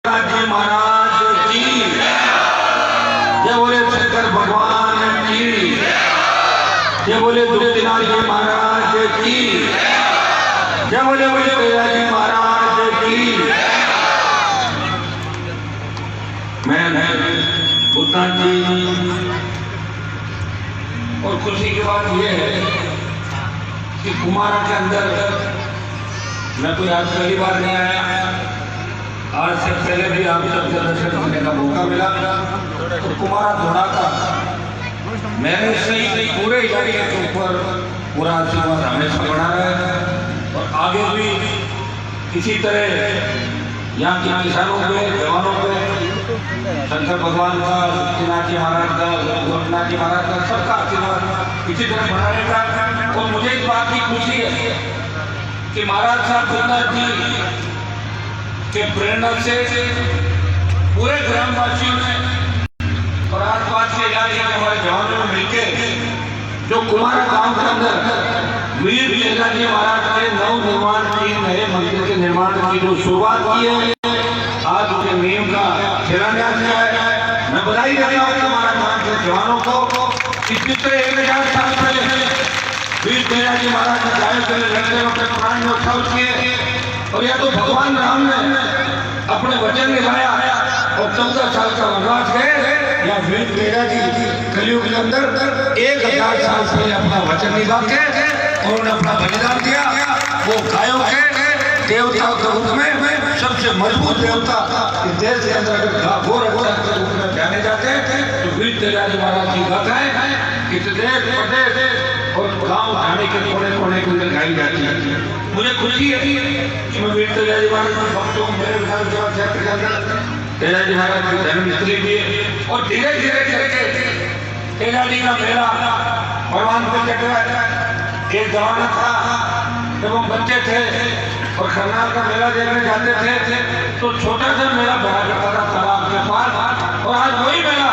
जी महाराज की जय बोले शंकर भगवान की जय बोले दुर्दिनाथ जी महाराज की जय बोले तेजा जी महाराज की। मैं उतना जी और खुशी की बात यह है कि कुमारा के अंदर मैं कोई आज पहली बार नहीं आया, आज से पहले भी आप सबसे दर्शन करने का मौका मिला। तो कुमारा घोड़ा का मैंने सही पूरे इलाके के ऊपर पूरा आशीर्वाद हमेशा बना है और आगे भी इसी तरह यहाँ के किसानों पे, जवानों पे शंकर भगवान का, दुर्दिनाथ जी महाराज का, गोरखनाथ जी महाराज का, सबका आशीर्वाद इसी तरह बना रहेगा। और मुझे इस बात की खुशी है कि महाराज साहब दुर्दिनाथ जी के प्रेरणा से पूरे ग्रामवासियों ने और आसपास के इलाके के हमारे जवानों ने मिलकर जो कुमारा गांव के अंदर वीर तेजा जी महाराज के नव निर्माण की, नए मंदिर के निर्माण की जो शुरुआत की है, आज उनके नींव का शिलान्यास किया है। मैं बधाई देता हूँ हमारे गांव के जवानों को। इस पिछले 1000 साल पहले वीर तेजा जी महाराज ने गायों के लिए लड़ते अपने प्राण न्यौछावर किए और यह तो भगवान राम ने अपने वचन निभाया और 14 साल का वनवास गए, या वीर तेजा जी कलयुग के अंदर 1000 साल से अपना वचन निभा के उन्होंने अपना बलिदान दिया। वो गायों के देवता के रूप में सबसे मजबूत देवता इस देश के अंदर घोर के रूप में जाने जाते हैं। तो वीर तेजा जी महाराज की गाथाएं किस देश प्रदेश और गांव खाने के कोने कोने के अंदर गाई जाती है। मुझे खुशी है कि मैं वीर तेजा जी महाराज के भक्तों मेरे विधानसभा क्षेत्र के अंदर तेजा जी महाराज की धर्मस्थली भी है और धीरे धीरे करके तेजा जी का मेला भगवान पे चढ़ रहा है। एक जमाना था जब हम बच्चे थे और खरनाल का मेला देखने जाते थे तो छोटा सा मेला भरा करता था तालाब के पास, और आज वही मेला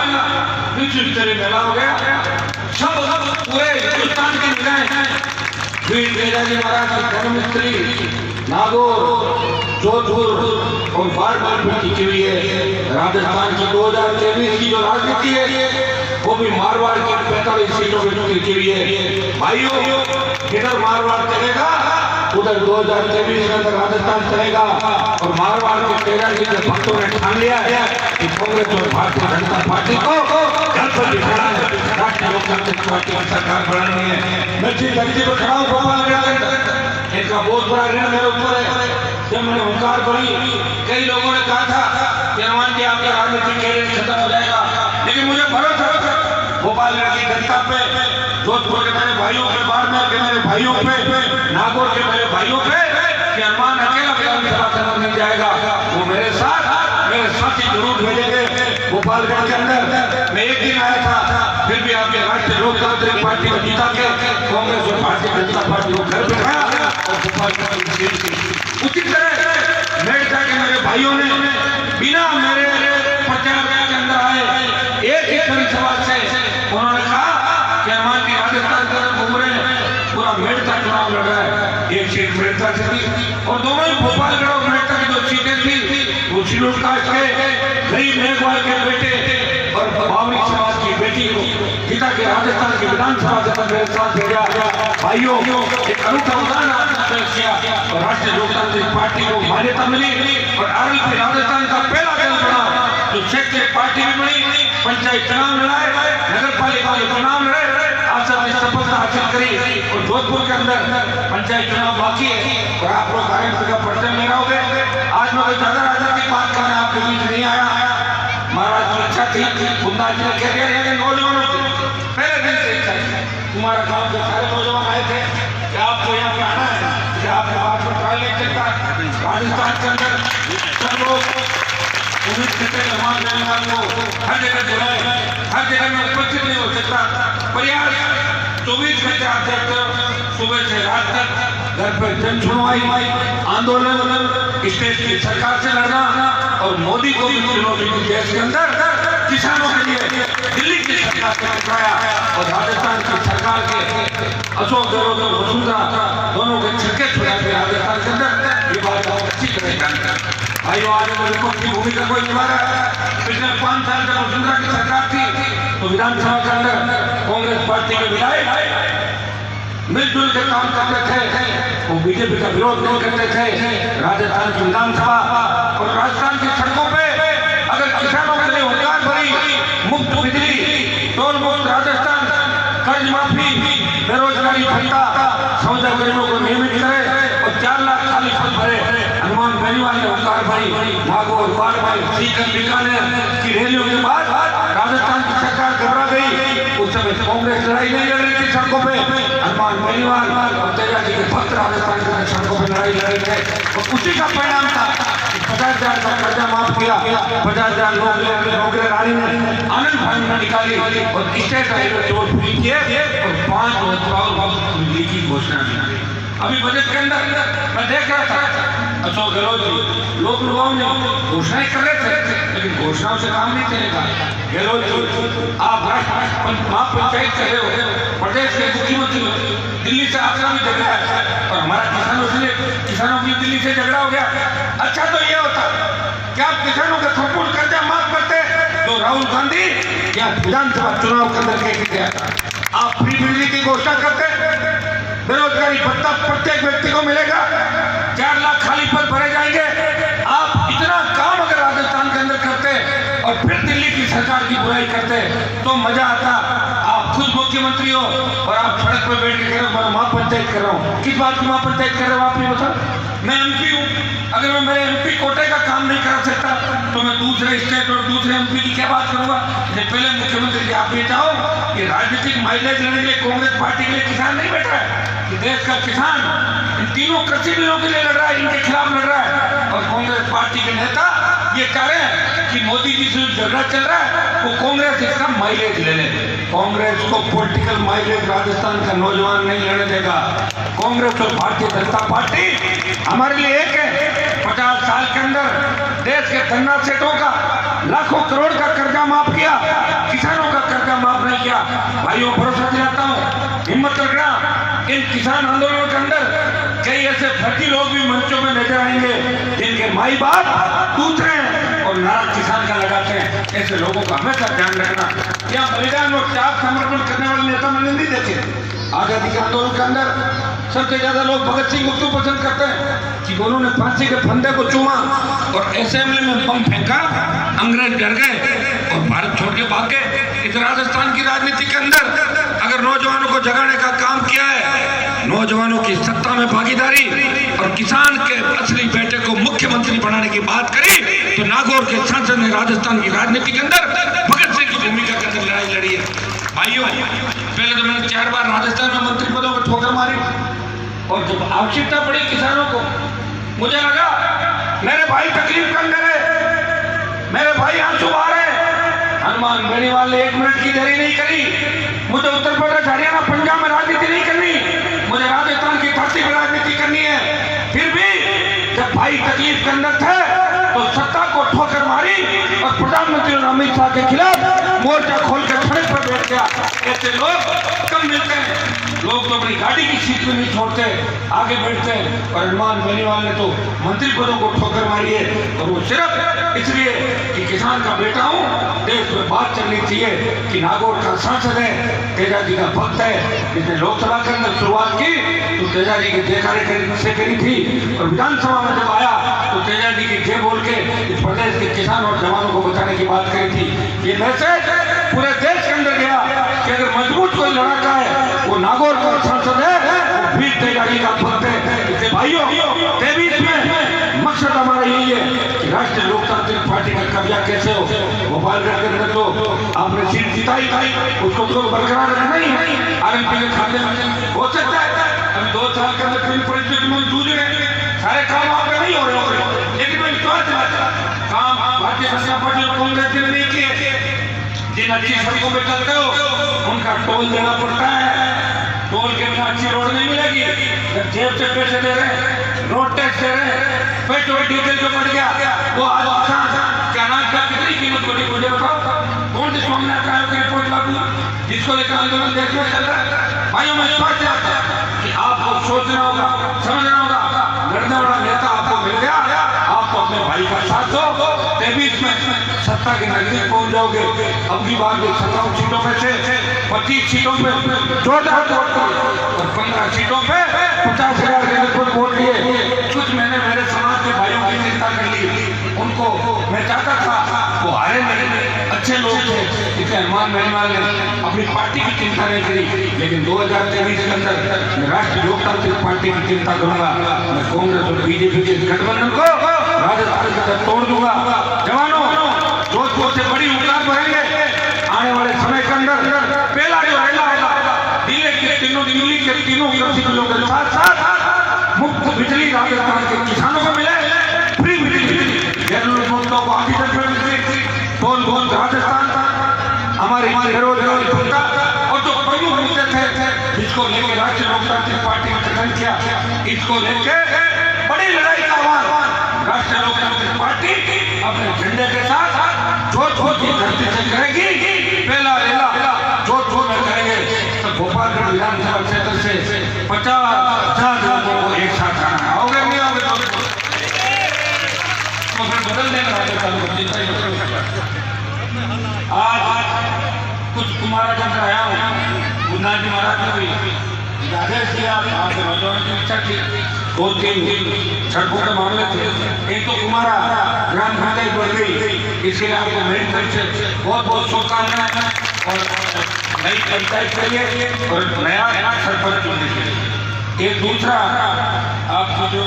विश्व स्तरीय मेला हो गया। सब पूरे हिंदुस्तान की निगाहें वीर तेजा जी महाराज की धर्मस्थली नागौर, जोधपुर और बार-बार पर टिकी हुई है। राजस्थान की 2023 की जो राजनीति है वो भी मारवाड़ की 45 सीटों में टिकी हुई है। भाइयों, इधर मारवाड़ चलेगा, उधर 2023 में अंदर राजस्थान चलेगा। और मारवाड़ के तेजा जी के भक्तों ने ठान लिया है कि कांग्रेस और भारतीय जनता पार्टी को घर पर बिठाना है, राष्ट्रीय लोकतांत्रिक पार्टी की सरकार बनानी है। मैं जिस धरती पर खड़ा हूँ भोपाल के अंदर, इनका बहुत बड़ा ऋण मेरे ऊपर है। जब मैंने हुंकार भरी, कई लोगों ने कहा था कि हनुमान जी आपका राजनीतिक कैरियर खत्म हो जाएगा, लेकिन मुझे भरोसा है भोपाल की जनता पे, जोधपुर के मेरे भाइयों पे, बाड़मेर के मेरे भाइयों पे, नागौर के मेरे भाइयों पे कि हनुमान अकेला विधानसभा चुनाव नहीं जाएगा। वो मेरे साथ मेरे साथी जरूर भेजेंगे। गोपालगंज के अंदर मैं एक दिन आया था, फिर भी आपके राष्ट्रीय लोकतांत्रिक पार्टी को जीता के कांग्रेस और भारतीय जनता पार्टी को घर बैठाया और गोपालगंज उसी तरह मेड़ता के मेरे भाइयों ने बिना मेरे प्रचार के अंदर आए एक ही परिसभा से उन्होंने कहा कि हनुमान जी राजस्थान के अंदर घूम रहे हैं, पूरा मेड़ता चुनाव लड़ रहा है। एक सीट मेड़ता से थी और दोनों ही भोपालगढ़ और मेड़ता की जो सीटें थी वो शेड्यूल कास्ट के गरीब मेघवाल के बेटे और बावरी समाज की बेटी को पिता के राजस्थान की विधानसभा से मेरे साथ भेजा। भाइयों, एक अनूठा उदाहरण आपने पेश किया और राष्ट्रीय लोकतांत्रिक पार्टी को मान्यता मिली और आरएलपी राजस्थान का पहला दल बना जो क्षेत्रीय पार्टी भी बनी, पंचायत चुनाव लड़ाए, नगर पालिका के चुनाव लड़े, आसर ने सफलता हासिल करी। और जोधपुर के अंदर पंचायत चुनाव बाकी है और आप लोग आरएलपी का परिचय में रहोगे। आज मैं कोई ज्यादा राजनीतिक बात करने आपके बीच नहीं आया। महाराज की इच्छा थी, बुंदा जी ने कह दिया नौजवानों पहले दिन से इच्छा थी, तुम्हारा गांव के सारे नौजवान आए थे कि आपको यहाँ पे आना है, कि आपके बात पर ट्रायल नहीं चलता। राजस्थान के अंदर सब लोग उम्मीद करते मेहमान मेहमान को हर जगह बुलाए, हर जगह में उपस्थित नहीं हो सकता। प्रयास 24 घंटे आप देखते हो, सुबह से रात तक घर पर जन सुनवाई, आंदोलन, स्टेट की सरकार से लड़ना और मोदी को भी चुनौती दी देश के अंदर किसानों के लिए दिल्ली की सरकार से टकराया और राजस्थान की सरकार के अशोक गहलोत और वसुंधरा दोनों के छक्के छुड़ा के राजस्थान के अंदर ये बात बहुत अच्छी तरह जानते हैं। भाइयों आज अगर विपक्ष की भूमिका कोई निभा रहा है, पिछले 5 साल जब वसुंधरा की सरकार थी तो विधानसभा के अंदर कांग्रेस पार्टी के विधायक मिलजुल के काम करते थे, वो बीजेपी का विरोध नहीं करते थे। राजस्थान की विधानसभा और राजस्थान की सड़कों पे अगर किसानों के लिए रोजगार भरी मुफ्त बिजली, टोल मुक्त राजस्थान, कर्ज माफी, बेरोजगारी भत्ता, सौदा गरीबों को नियमित करे और 4 लाख खाली पद भरे, हनुमान बेनीवाल ने रोजगार भरी, नागौर, बाड़मेर, सीकर, बीकानेर की रैलियों के बाद राजस्थान की सरकार घबरा गई। उस समय कांग्रेस लड़ाई नहीं लड़ रही थी सड़कों पे, हनुमान बेनीवाल और तेजाजी के भक्त राजस्थान की सड़कों पर लड़ाई लड़ रहे थे। और उसी का परिणाम था 50,000 का कर्जा माफ किया, 50,000 नौकरी ने आनंद फाइल में निकाली और स्टेट हाईवे टोल फ्री किए और 5 वर्षों बिजली की घोषणा की। अभी बजट के अंदर मैं देख रहा था अशोक गहलोत जी लोग लोगों ने घोषणाएं कर रहे थे, लेकिन घोषणाओं से काम नहीं चलेगा। गहलोत जी आप महापंचायत कर रहे हो, प्रदेश के मुख्यमंत्री, दिल्ली से आपका भी झगड़ा है और हमारा किसानों की दिल्ली से झगड़ा हो गया। अच्छा तो ये होता कि आप किसानों का संपूर्ण कर्जा माफ करते तो राहुल गांधी या विधानसभा चुनाव के अंदर कह के गया आप फ्री बिजली की घोषणा करते, बेरोजगारी भत्ता प्रत्येक व्यक्ति को मिलेगा, 4 लाख खाली पद भरे जाएंगे। आप इतना काम अगर राजस्थान के अंदर करते और फिर दिल्ली की सरकार की बुराई करते तो मजा आता। आप खुद मुख्यमंत्री हो और आप सड़क पर बैठ के कह रहे हो महापंचायत कर रहा हूँ। किस बात की महापंचायत कर रहे हो आप ये बताओ। मैं एमपी हूँ, अगर मैं मेरे एमपी कोटे का काम नहीं करा सकता तो मैं दूसरे स्टेट और दूसरे एमपी की क्या बात करूंगा। पहले मुख्यमंत्री जी आप ये चाहो कि राजनीतिक माइलेज लेने के लिए कांग्रेस पार्टी के लिए किसान नहीं बैठ रहा है, कि देश का किसान इन तीनों कृषि बिलों के लिए लड़ रहा है, इनके खिलाफ लड़ रहा है। और कांग्रेस पार्टी के नेता ये कह रहे हैं कि मोदी जी से झगड़ा चल रहा है वो कांग्रेस इसका माइलेज ले ले। कांग्रेस को पॉलिटिकल माइलेज राजस्थान का नौजवान नहीं लेने देगा। कांग्रेस और भारतीय जनता पार्टी हमारे लिए एक है। 50 साल के अंदर देश के धन्ना सेठों का लाखों करोड़ का कर्जा माफ किया, किसानों का कर्जा माफ नहीं किया। भाइयों भरोसा दिलाता हूँ, हिम्मत रखना, इन किसान आंदोलनों के अंदर कई ऐसे फर्जी लोग भी मंचों में नजर आएंगे जिनके माई बाप दूसरे हैं और नारा किसान का लगाते हैं। ऐसे लोगों का हमेशा ध्यान रखना। या बलिदान और त्याग समर्पण करने वाले नेता मैंने नहीं देखे। आजादी के आंदोलन के अंदर सबसे ज्यादा लोग भगत सिंह को क्यों पसंद करते हैं कि उन्होंने फांसी के फंदे को चूमा और असेंबली में बम फेंका, अंग्रेज डर गए और भारत छोड़ के भाग गए। इस राजस्थान की राजनीति के अंदर अगर नौजवानों को जगाने का काम किया है, नौजवानों की सत्ता में भागीदारी और किसान के असली बेटे को मुख्यमंत्री बनाने की बात करी तो नागौर के सांसद ने राजस्थान की राजनीति के अंदर भगत सिंह की भूमिका के अंदर लड़ाई लड़ी है। भाइयों पहले तो मैंने 4 बार राजस्थान में मंत्री पदों पर ठोकर मारी और जब आवश्यकता पड़ी किसानों को, मुझे लगा मेरे भाई तकलीफ के अंदर है, मेरे भाई आंसू आ रहे हैं। हनुमान बेनीवाल ने 1 मिनट की देरी नहीं करी। मुझे उत्तर प्रदेश, हरियाणा, पंजाब में राजनीति नहीं करनी, मुझे राजस्थान की धरती पर राजनीति करनी है। फिर भी जब भाई तकलीफ के अंदर थे तो सत्ता को ठोकर मारी और प्रधानमंत्री अमित शाह के खिलाफ मोर्चा खोलकर सड़क पर बैठ गया। ऐसे लोग कम मिलते हैं। लोग तो अपनी गाड़ी की सीट में नहीं छोड़ते, आगे बैठते हैं। और हनुमान बेनीवाल ने तो मंत्री पदों को ठोकर मारी है और वो सिर्फ इसलिए कि किसान का बेटा हूँ। देश में बात चलनी चाहिए कि नागौर का सांसद है, तेजाजी का भक्त है। इसने लोकसभा के अंदर शुरुआत की तो तेजाजी की देखरेख से करी थी और विधानसभा में जब आया तो तेजाजी की जय बोल के इस प्रदेश के किसान और जवानों को बचाने की बात करी थी। ये मैसेज पूरे देश के अंदर गया कि अगर मजबूत कोई लड़ाका है वो नागौर का सांसद है, वो वीर तेजाजी का भक्त है। भाइयों 23 में मकसद हमारा यही है कि राष्ट्रीय लोकतांत्रिक पार्टी का कब्जा कैसे हो। भोपाल के अंदर तो आपने सीट जिताई, उसको तो बरकरार रखना ही है। आरएमपी के खाते में हो सकता है अभी 2 साल के अंदर फिल्म परिस्थिति में जूझ रहे, सारे काम आपके नहीं हो रहे, लेकिन मैं विश्वास दिलाता काम भारतीय जनता पार्टी और कांग्रेस ने नहीं किए। जिन अच्छी सड़कों पे चलते हो उनका टोल देना पड़ता है, टोल के बिना अच्छी रोड नहीं मिलेगी। जेब से पैसे दे रहे, रोड टैक्स दे रहे, पेट्रोल डीजल जो बढ़ गया वो आज क्या अनाज का कितनी कीमत बढ़ी मुझे बताओ। कौन से स्वामीनाथ आयोग की रिपोर्ट लागू जिसको लेकर आंदोलन देश में चल रहा है। भाइयों मैं सोच चाहता कि आपको सोचना होगा, समझना होगा। लड़ने वाला नेता आपको मिल गया, आपको अपने भाई 723 में सत्ता के नजदीक पहुंच जाओगे। अब की बार 17 सीटों में से 25 सीटों पे जोरदार और 15 सीटों पे 50,000 के लगभग वोट लिए। कुछ मैंने मेरे समाज के भाइयों की चिंता कर ली, उनको मैं चाहता था वो हारे नहीं, अच्छे लोग थे, इसलिए हनुमान महिमाल ने अपनी पार्टी की चिंता नहीं करी। लेकिन 2023 के अंदर मैं राष्ट्रीय लोकतांत्रिक पार्टी की चिंता करूंगा। मैं कांग्रेस और बीजेपी के गठबंधन को राजस्थान के अंदर तोड़ दूंगा। जवानों, जोधपुर से बड़ी उतार भरेंगे आने वाले समय के अंदर। पहला जो है दिल्ली के तीनों यूनिवर्सिटियों के साथ साथ मुफ्त बिजली राजस्थान के किसानों को मिले, फ्री बिजली जरूरतमंदों को आधी तक मिले, टोल बहुत राजस्थान हमारी बेरोजगारी और जो प्रमुख मुद्दे थे जिसको लेकर राष्ट्रीय लोकतांत्रिक पार्टी ने गठन किया, इसको लेकर बड़ी लड़ाई का आह्वान राष्ट्रीय लोकतांत्रिक पार्टी अपने झंडे के साथ जोधपुर की धरती से करेगी। पहला रेला जोधपुर में करेंगे तो भोपालगढ़ विधानसभा क्षेत्र से 50,000 लोगों को एक साथ आना है। आओगे नहीं आओगे तो फिर बदल देना आज कुछ कुमारा जब आया हूँ गुन्ना जी महाराज ने भी आदेश दिया आपसे बदलने की इच्छा थी। 2-3 सड़कों के मामले थे, एक तो कुमारा ग्राम पंचायत बढ़ गई, इसके लिए आपको मेरी तरफ से बहुत बहुत शुभकामनाएं और नई पंचायत के लिए और नया सरपंच चुनने के लिए। एक दूसरा आपको जो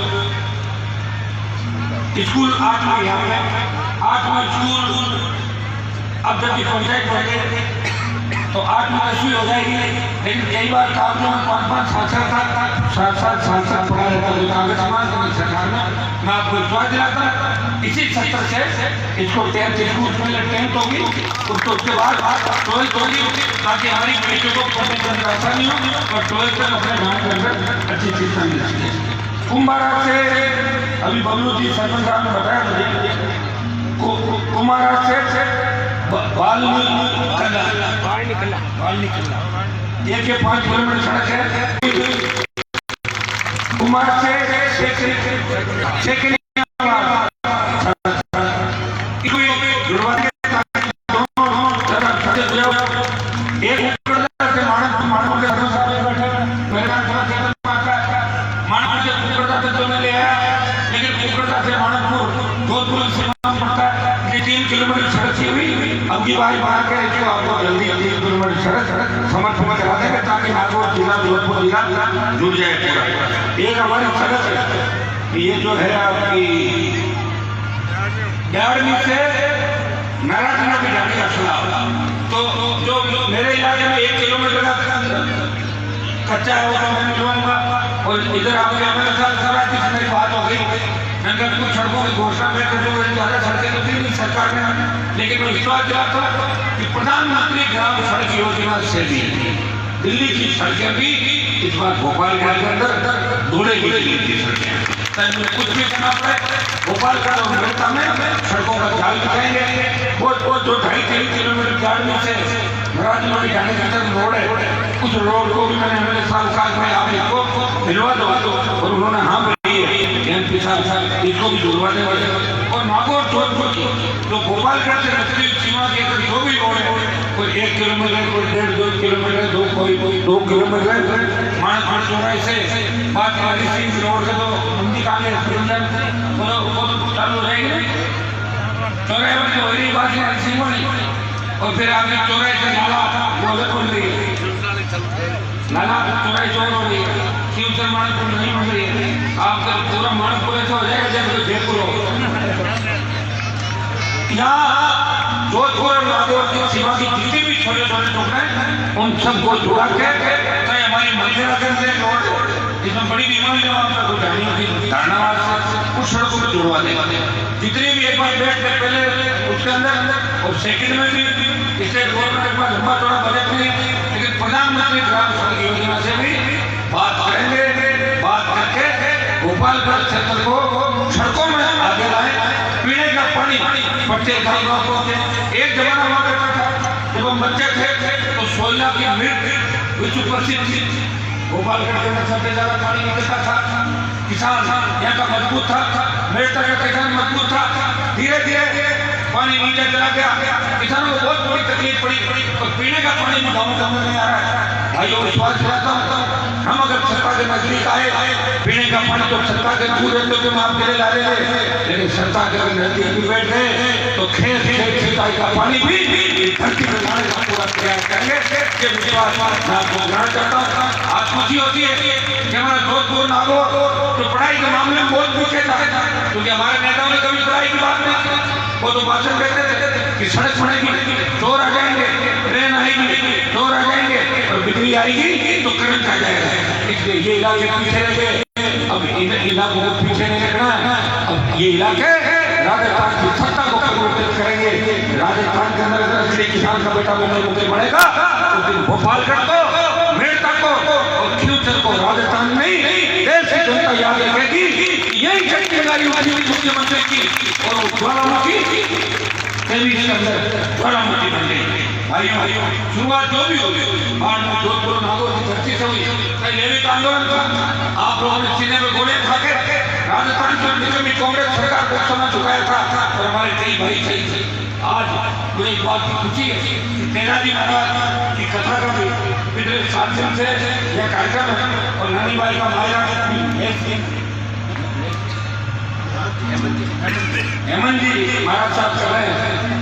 स्कूल 8वां स्कूल अब जब की पंचायत बढ़े तो 8वीं 10वीं हो जाएगी, लेकिन कई बार आप लोग 5-5 साल पढ़ा रहता है कागज समाज सरकार में। मैं आपको विश्वास दिलाता इसी सत्र से इसको 10th स्कूल में 10th होगी, उसके बाद 12th होगी, ताकि हमारी बेटियों को पढ़ने में आसानी हो और 12th तक अपने गाँव के अंदर अच्छी शिक्षा मिल सके। कुम्हारा से अभी बबलू जी सरपंच साहब ने बताया मुझे, कुम्हारा से बाल निकला 1-5 किलोमीटर सड़क है। कुमार से जुड़ जाए पूरा। एक हमारी सड़क है, ये जो है आपकी 11वीं से नारायणगढ़ की जाने का सलाह, तो जो मेरे इलाके में 1 किलोमीटर का कच्चा है वो तो मैं मिलवाऊंगा। और इधर आपके हमारे साथ मेरी बात हो गई, मैंने कुछ सड़कों की घोषणा में जो ज़्यादा सड़कें तो थी नहीं सरकार ने, लेकिन मैं विश्वास दिलाता कि प्रधानमंत्री ग्राम सड़क योजना से भी दिल्ली की सड़कें भी इस बार भोपाल के अंदर दौड़ेगी। की सड़कें कुछ भी करना पड़े, भोपाल का नगरता में सड़कों का जाल बिछाएंगे। वो जो 2.5 किलोमीटर की आदमी से राजनगरी जाने के अंदर रोड है, उस रोड को भी मैंने मेरे साथ में आपको मिलवा दो और उन्होंने हाँ बोली है एमपी साहब इसको भी जुड़वा दे। और नागौर जोधपुर जो भोपाल का सीमा के जो भी रोड है, कोई 1 किलोमीटर, कोई 1.5-2 किलोमीटर, कोई 2 किलोमीटर मानस चौराहे से बात वाली सिंह रोड से तो मंदी काले वो तो चालू रहेगी। चौराहे में तो वही बात है सिंह नहीं, और फिर आगे चौराहे से नाला बोले बोल रही है, नाला चौराहे चौर हो रही है, शिव से मानपुर नहीं बन रही है। आपका पूरा मानपुर ऐसा हो जाएगा जैसे जयपुर हो। यहाँ जोधपुर और नागौर की सीमा की जितने भी छोटे छोटे टुकड़े उन सबको जुड़ा के चाहे हमारी मंदिर से रोड जिसमें बड़ी बीमारी जो आपका कुछ धारणा कुछ सड़कों को जुड़वा देगा। जितनी भी एक बार बैठ के पहले उसके अंदर और सेकंड में भी स्टेट गवर्नमेंट के पास लंबा चौड़ा बजट नहीं, लेकिन प्रधानमंत्री ग्राम सड़क योजना से भी बात करेंगे। बात करके भोपालगढ़ क्षेत्र को सड़कों में आगे लाए। पीने का पानी प्रत्येक गाँव को, एक जमाना हुआ करता था जब हम बच्चे थे तो सोयला की मिर्च विश्व प्रसिद्ध थी। भोपालगढ़ के अंदर सबसे ज्यादा पानी निकलता था। किसान यहाँ का मजबूत था, मेरे तरह का किसान मजबूत था, धीरे धीरे पानी नीचे चला गया। किसानों को बहुत बड़ी तकलीफ पड़ी और पीने का पानी भी गाँव में नहीं आ रहा है। भाइयों विश्वास करता हूँ हम अगर सत्ता के नजदीक आए पीने का पानी तो सत्ता के दूर रहते तो हम आपके लिए ला देंगे, लेकिन सत्ता के नजदीक भी बैठ गए तो खेत सिंचाई का पानी भी धरती में लाने का पूरा प्रयास करेंगे। ये विश्वास मैं आपको ग्रहण करता हूँ। आज खुशी होती है कि हमारा जोधपुर नागौर तो पढ़ाई के मामले में बहुत पीछे था, क्योंकि हमारे नेताओं ने कभी पढ़ाई की बात नहीं की। वो तो भाषण कहते थे कि सड़क बनेगी चोर आ जाएंगे, ट्रेन आएगी चोर आ जाएंगे, और बिजली आएगी तो करंट आ जाएगा। इसलिए ये इलाके पीछे रह गए। अब इन इलाकों को पीछे नहीं रखना है। अब ये इलाके राजस्थान की सत्ता को परिवर्तित करेंगे। राजस्थान के अंदर असली किसान का बेटा मुख्य बढ़ेगा उस दिन भोपाल कर दो, मेड़ता को और फ्यूचर को राजस्थान में देश की जनता याद रखेगी। यही शक्ति लगाई मुख्यमंत्री की और ज्वालामुखी ज्वालामुखी बन गई। भाइयों शुरुआत जो भी होगी बाद में जोधपुर नागौर की धरती से हुई। कई लेविक आंदोलन था, आप लोगों ने सीने में गोले खा के राजस्थान में कांग्रेस सरकार को समय चुकाया था और हमारे कई भाई सही थे। आज मुझे एक बात की खुशी है कि तेनाली महाराज की कथा का भी पिछले 7 दिन से यह कार्यक्रम है और नानी बाई का माया हेमंत जी महाराज साहब कर रहे हैं।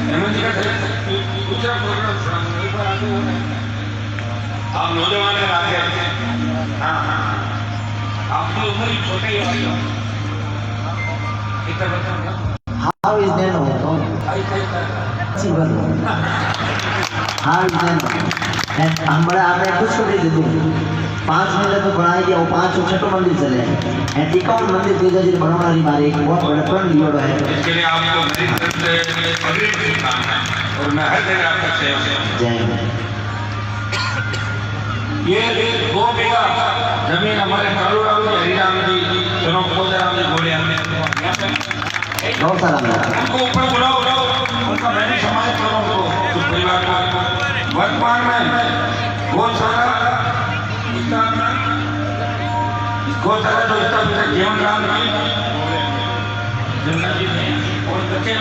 हेमंत जी का दूसरा प्रोग्राम आप नौजवान है आगे। हाँ आपकी उम्र ही छोटे ही वाली हो। How is that? How is that? हमारा आपने कुछ छोटे दे दूँ 5 महीने तो बढ़ाई दिया वो 5 छठो मंदिर चले हैं। टिकाऊ मंदिर दे दीजिए बनवाना नहीं मारे एक बहुत बड़ा प्रण लिया हुआ है। इसके लिए आपको मेरी तरफ से अग्रिम शुभकामनाएं और मैं हर जगह आपका सहयोग जय ये 2 बीघा जमीन हमारे कालूराम जी हरिराम जी जनों कोदराम जी घोड़े बहुत सारा उनको ऊपर बुलाओ उनका मैंने समाज करो कुछ परिवार को वर्तमान में गौशाला जो इसका पिता जीवन राम और बच्चे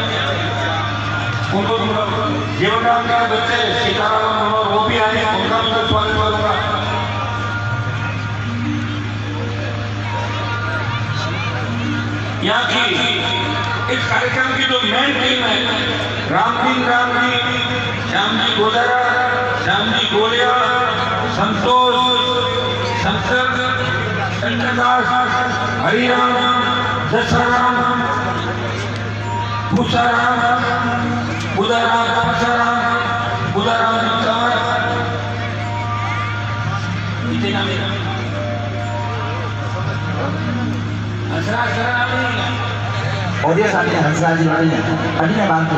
उनको जीवन राम के बच्चे सीताराम वो भी आए उनका भी स्वागत करूंगा। यहाँ की इस कार्यक्रम की जो मेन टीम है राम जी, श्याम जी गोदरा, श्याम जी गोलिया, संतोष, शंकर, शंकरदास, हरिराम, दशराम, भूषाराम, बुधाराम, बुधाराम कंवर, इतना मेरा ऑडियो साथी हंसराज जी बड़ी है बड़ी है बात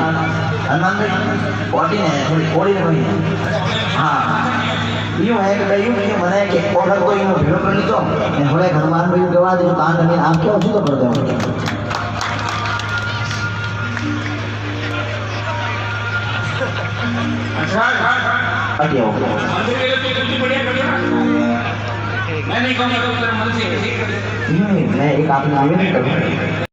हनुमान भाई बॉडी है थोड़ी बॉडी में बड़ी है। हाँ यूँ है कि भाई यूँ मने कि ऑर्डर को यूँ भेड़ कर ली तो थोड़े हनुमान भाई के बाद जो कान करने आप क्या उसी तो कर दो मैं नहीं कहूँगा मैं एक आपने आवेदन करूँ।